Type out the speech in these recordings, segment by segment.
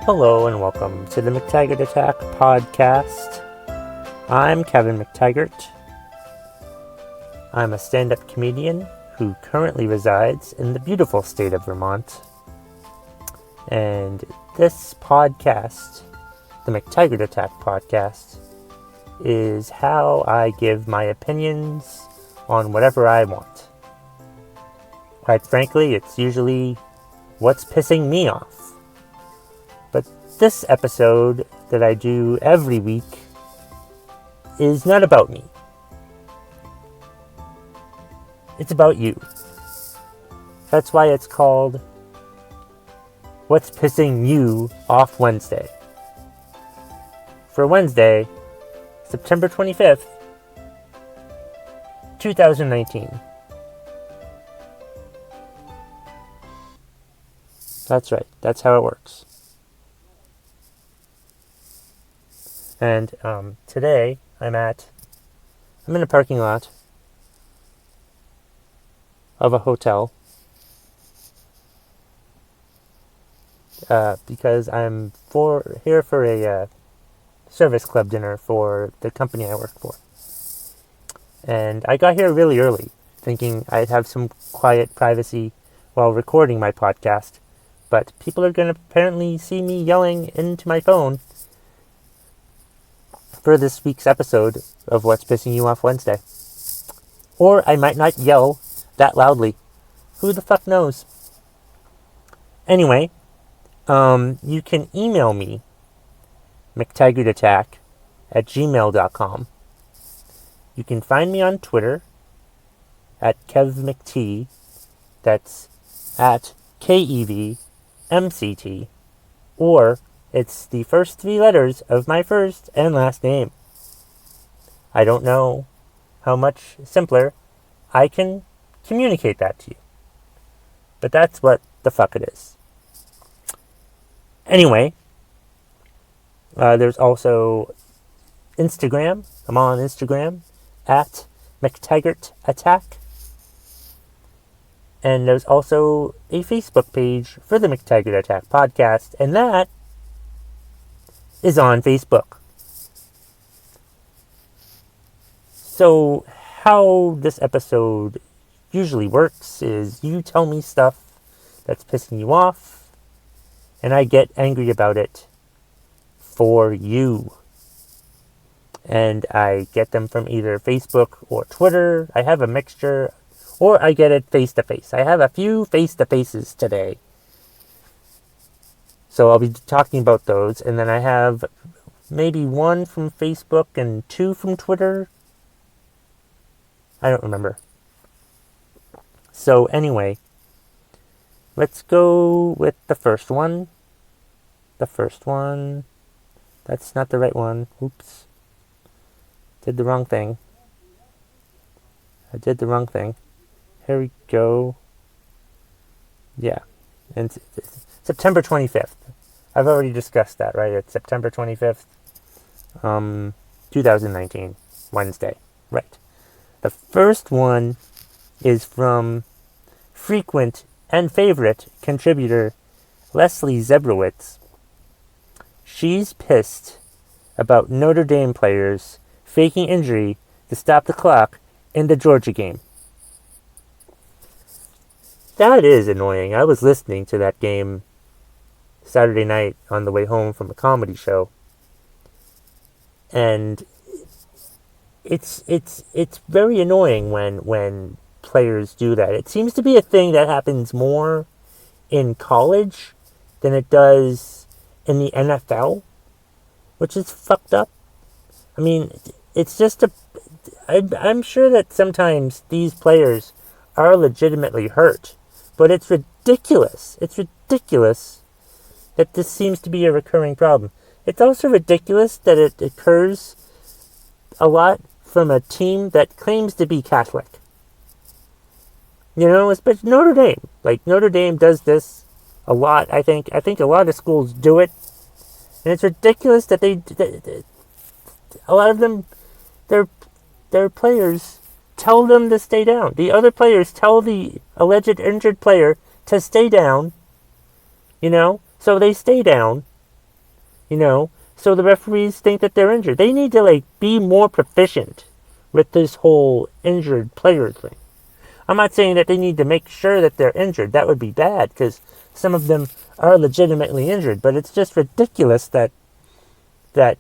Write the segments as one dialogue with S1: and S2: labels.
S1: Hello and welcome to the McTaggart Attack podcast. I'm Kevin McTaggart. I'm a stand-up comedian who currently resides in the beautiful state of Vermont. And this podcast, the McTaggart Attack podcast, is how I give my opinions on whatever I want. Quite frankly, it's usually what's pissing me off. But this episode that I do every week is not about me. It's about you. That's why it's called What's Pissing You Off Wednesday. For Wednesday, September 25th, 2019. That's right. That's how it works. And today I'm in a parking lot of a hotel because I'm here for a service club dinner for the company I work for. And I got here really early, thinking I'd have some quiet privacy while recording my podcast. But people are going to apparently see me yelling into my phone for this week's episode of What's Pissing You Off Wednesday. Or I might not yell that loudly. Who the fuck knows? Anyway, you can email me, McTaggartAttack@gmail.com. You can find me on Twitter at KevMcT. That's at KEVMCT. Or it's the first three letters of my first and last name. I don't know how much simpler I can communicate that to you. But that's what the fuck it is. Anyway, there's also Instagram. I'm on Instagram at McTaggartAttack. And there's also a Facebook page for the McTaggart Attack podcast, and that is on Facebook. So how this episode usually works is you tell me stuff that's pissing you off, and I get angry about it for you. And I get them from either Facebook or Twitter. I have a mixture, or I get it face-to-face. I have a few face-to-faces today. So I'll be talking about those, and then I have maybe one from Facebook and two from Twitter. I don't remember. So anyway, let's go with the first one. That's not the right one. Oops. Did the wrong thing. I did the wrong thing. Here we go. Yeah. And September 25th. I've already discussed that, right? It's September 25th, 2019, Wednesday. Right. The first one is from frequent and favorite contributor Leslie Zebrowitz. She's pissed about Notre Dame players faking injury to stop the clock in the Georgia game. That is annoying. I was listening to that game Saturday night on the way home from a comedy show. And it's very annoying when players do that. It seems to be a thing that happens more in college than it does in the NFL, which is fucked up. I mean, it's just I'm sure that sometimes these players are legitimately hurt. But it's ridiculous. It's ridiculous that this seems to be a recurring problem. It's also ridiculous that it occurs a lot from a team that claims to be Catholic. You know, especially Notre Dame. Like, Notre Dame does this a lot, I think. I think a lot of schools do it. And it's ridiculous that a lot of them, their players tell them to stay down. The other players tell the alleged injured player to stay down, you know, so they stay down, So the referees think that they're injured. They need to be more proficient with this whole injured player thing. I'm not saying that they need to make sure that they're injured. That would be bad because some of them are legitimately injured. But it's just ridiculous that there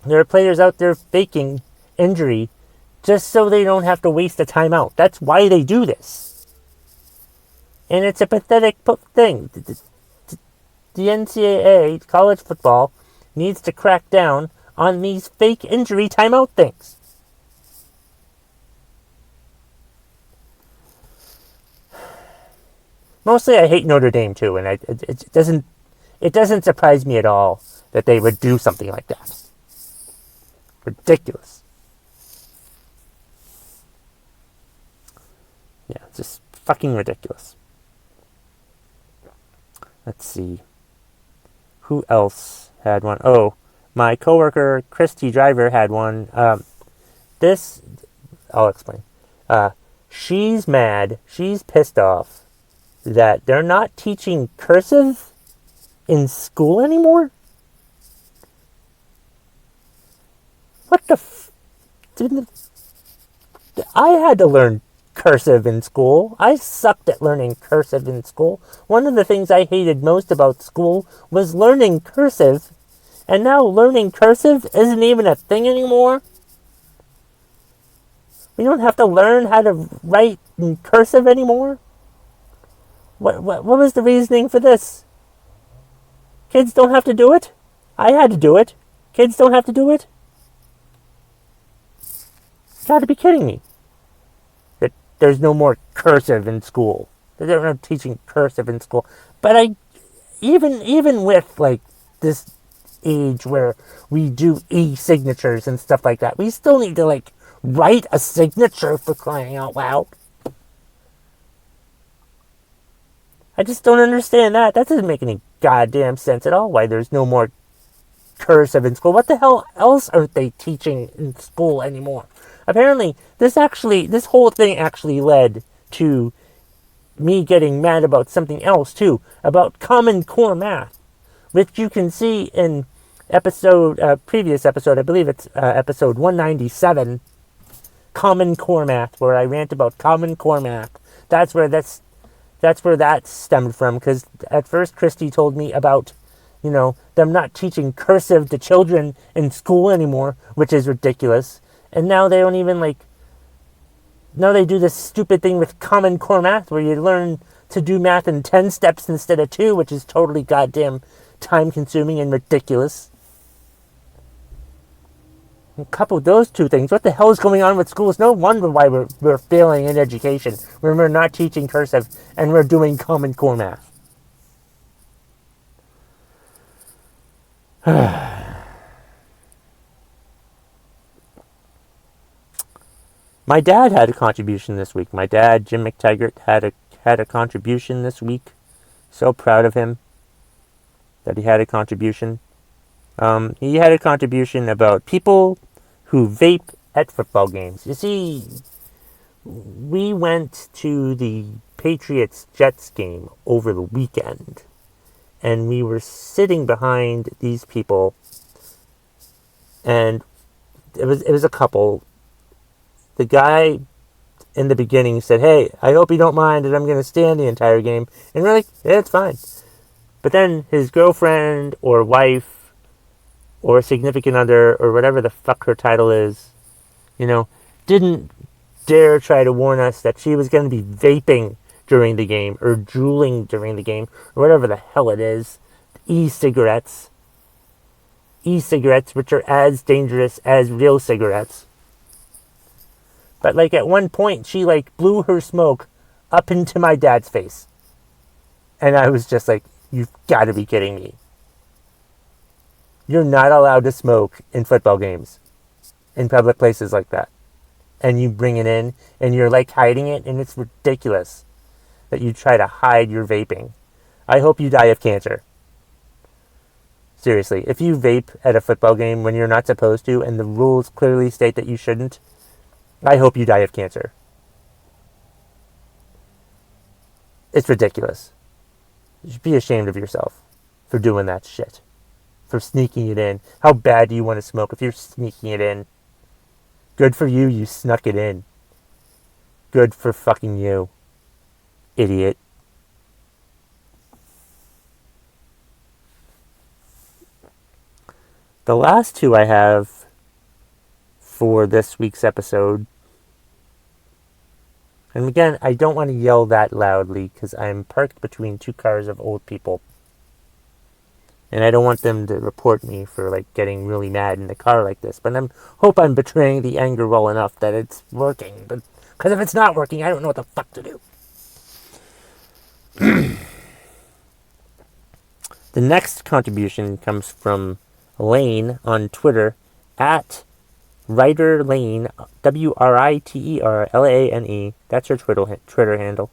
S1: are players out there faking injury just so they don't have to waste a timeout. That's why they do this. And it's a pathetic thing. The NCAA, college football, needs to crack down on these fake injury timeout things. Mostly I hate Notre Dame too, and it doesn't surprise me at all that they would do something like that. Ridiculous. Yeah, just fucking ridiculous. Let's see. Who else had one? Oh, my coworker Christy Driver had one. This I'll explain. She's mad. She's pissed off that they're not teaching cursive in school anymore. What the I had to learn cursive in school. I sucked at learning cursive in school. One of the things I hated most about school was learning cursive. And now learning cursive isn't even a thing anymore. We don't have to learn how to write in cursive anymore. What was the reasoning for this? Kids don't have to do it? I had to do it. Kids don't have to do it? You gotta be kidding me. That there's no more cursive in school. They're not teaching cursive in school. But even with this age where we do e-signatures and stuff like that, we still need to write a signature, for crying out loud. I just don't understand that. That doesn't make any goddamn sense at all, why there's no more cursive in school. What the hell else aren't they teaching in school anymore? Apparently, this whole thing actually led to me getting mad about something else too, about Common Core math, which you can see in previous episode, I believe it's episode 197, Common Core math, where I rant about Common Core math. That's where that stemmed from, because at first Christy told me about, them not teaching cursive to children in school anymore, which is ridiculous. And now they don't even now they do this stupid thing with Common Core math where you learn to do math in 10 steps instead of 2, which is totally goddamn time consuming and ridiculous. And couple those two things, what the hell is going on with schools? No wonder why we're failing in education when we're not teaching cursive and we're doing Common Core math. My dad had a contribution this week. My dad, Jim McTaggart, had a contribution this week. So proud of him that he had a contribution. He had a contribution about people who vape at football games. You see, we went to the Patriots-Jets game over the weekend, and we were sitting behind these people, and it was a couple. The guy in the beginning said, "Hey, I hope you don't mind that I'm going to stand the entire game." And we're like, "Yeah, it's fine." But then his girlfriend or wife or significant other or whatever the fuck her title is, didn't dare try to warn us that she was going to be vaping during the game or drooling during the game or whatever the hell it is. E-cigarettes, which are as dangerous as real cigarettes. But at one point she blew her smoke up into my dad's face. And I was just like, you've got to be kidding me. You're not allowed to smoke in football games, in public places like that. And you bring it in, and you're hiding it, and it's ridiculous that you try to hide your vaping. I hope you die of cancer. Seriously, if you vape at a football game when you're not supposed to, and the rules clearly state that you shouldn't, I hope you die of cancer. It's ridiculous. You should be ashamed of yourself for doing that shit. for sneaking it in. How bad do you want to smoke if you're sneaking it in? Good for you, you snuck it in. Good for fucking you, idiot. The last two I have for this week's episode, and again, I don't want to yell that loudly because I'm parked between two cars of old people. And I don't want them to report me for like getting really mad in the car like this. But I hope I'm betraying the anger well enough that it's working. But because if it's not working, I don't know what the fuck to do. The next contribution comes from Lane on Twitter at Writer Lane, WRITERLANE. That's her Twitter handle.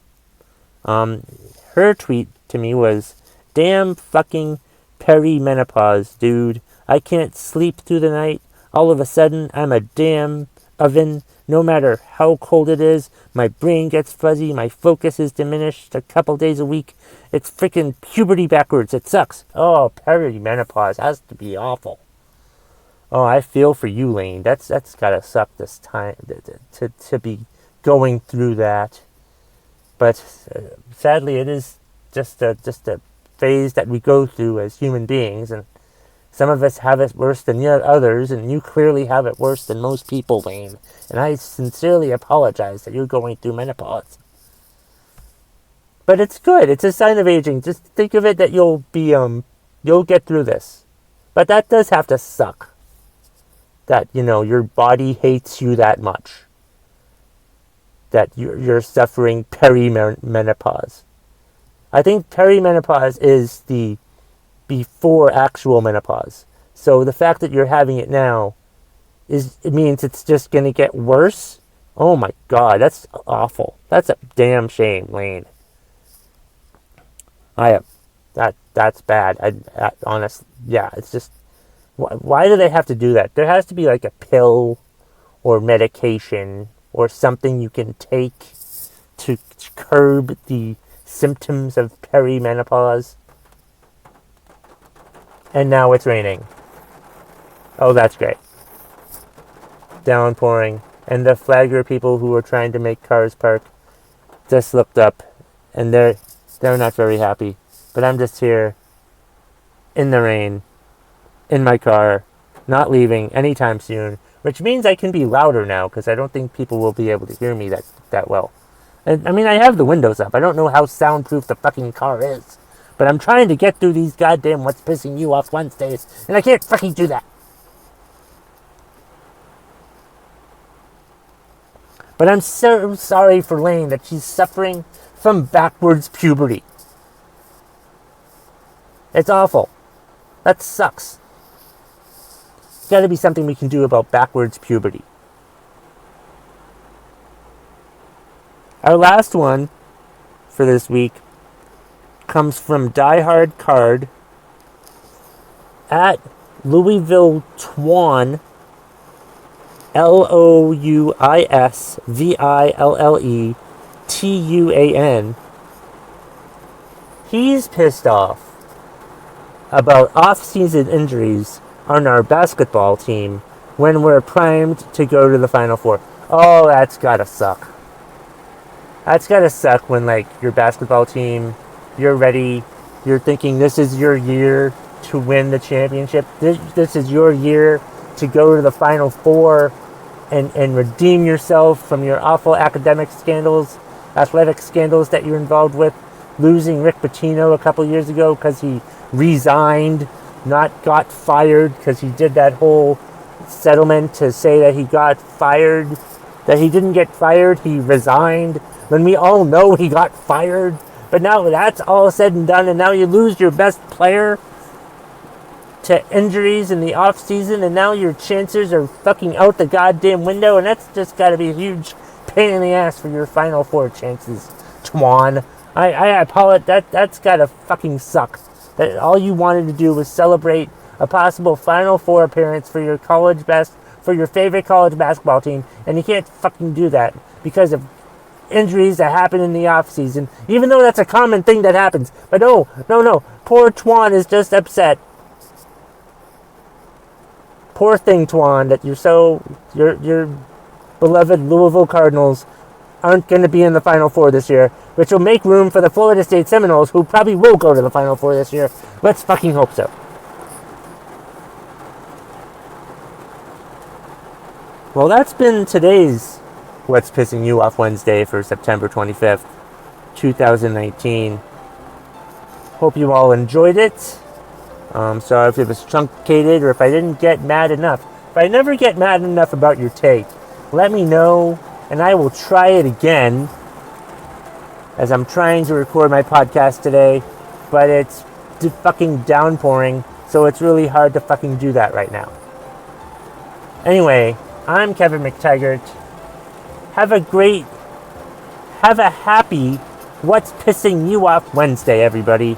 S1: Her tweet to me was, "Damn fucking perimenopause, dude. I can't sleep through the night. All of a sudden, I'm a damn oven. No matter how cold it is, my brain gets fuzzy, my focus is diminished a couple days a week. It's freaking puberty backwards. It sucks." Oh, perimenopause has to be awful. Oh, I feel for you, Lane. That's gotta suck this time to be going through that. But sadly, it is just a phase that we go through as human beings, and some of us have it worse than yet others, and you clearly have it worse than most people, Lane. And I sincerely apologize that you're going through menopause. But it's good. It's a sign of aging. Just think of it that you'll get through this. But that does have to suck. That, your body hates you that much. That you're suffering perimenopause. I think perimenopause is the before actual menopause. So the fact that you're having it now it means it's just going to get worse. Oh my God, that's awful. That's a damn shame, Lane. That's bad. I honestly, yeah, it's just, why do they have to do that? There has to be like a pill or medication or something you can take to curb the symptoms of perimenopause. And now it's raining. Oh, that's great. Downpouring. And the flagger people who are trying to make cars park just looked up, and they're not very happy. But I'm just here in the rain, in my car, not leaving anytime soon, which means I can be louder now because I don't think people will be able to hear me that well. And, I mean, I have the windows up. I don't know how soundproof the fucking car is. But I'm trying to get through these goddamn What's Pissing You Off Wednesdays, and I can't fucking do that. But I'm so sorry for Lane that she's suffering from backwards puberty. It's awful. That sucks. There's got to be something we can do about backwards puberty. Our last one for this week comes from Diehard Card at Louisville Twan, LOUISVILLETUAN. He's pissed off about off-season injuries on our basketball team when we're primed to go to the Final Four. Oh, that's gotta suck. That's gotta suck when, like, your basketball team, you're ready, you're thinking this is your year to win the championship. This is your year to go to the Final Four and redeem yourself from your awful athletic scandals that you're involved with. Losing Rick Pitino a couple years ago because he resigned, not got fired, because he did that whole settlement to say that he got fired, that he didn't get fired, he resigned, when we all know he got fired. But now that's all said and done, and now you lose your best player to injuries in the off season, and now your chances are fucking out the goddamn window, and that's just got to be a huge pain in the ass for your Final Four chances, Twan. I apologize. That's got to fucking suck. That all you wanted to do was celebrate a possible Final Four appearance for your favorite college basketball team, and you can't fucking do that because of injuries that happen in the off season, even though that's a common thing that happens. But no. Poor Twan is just upset poor thing, Twan, that your beloved Louisville Cardinals aren't going to be in the Final Four this year, which will make room for the Florida State Seminoles, who probably will go to the Final Four this year. Let's fucking hope so. Well, that's been today's What's Pissing You Off Wednesday for September 25th, 2019. Hope you all enjoyed it. Sorry if it was truncated or if I didn't get mad enough. If I never get mad enough about your take, let me know and I will try it again, as I'm trying to record my podcast today, but it's fucking downpouring, so it's really hard to fucking do that right now. Anyway, I'm Kevin McTaggart. Have a happy What's Pissing You Off Wednesday, everybody.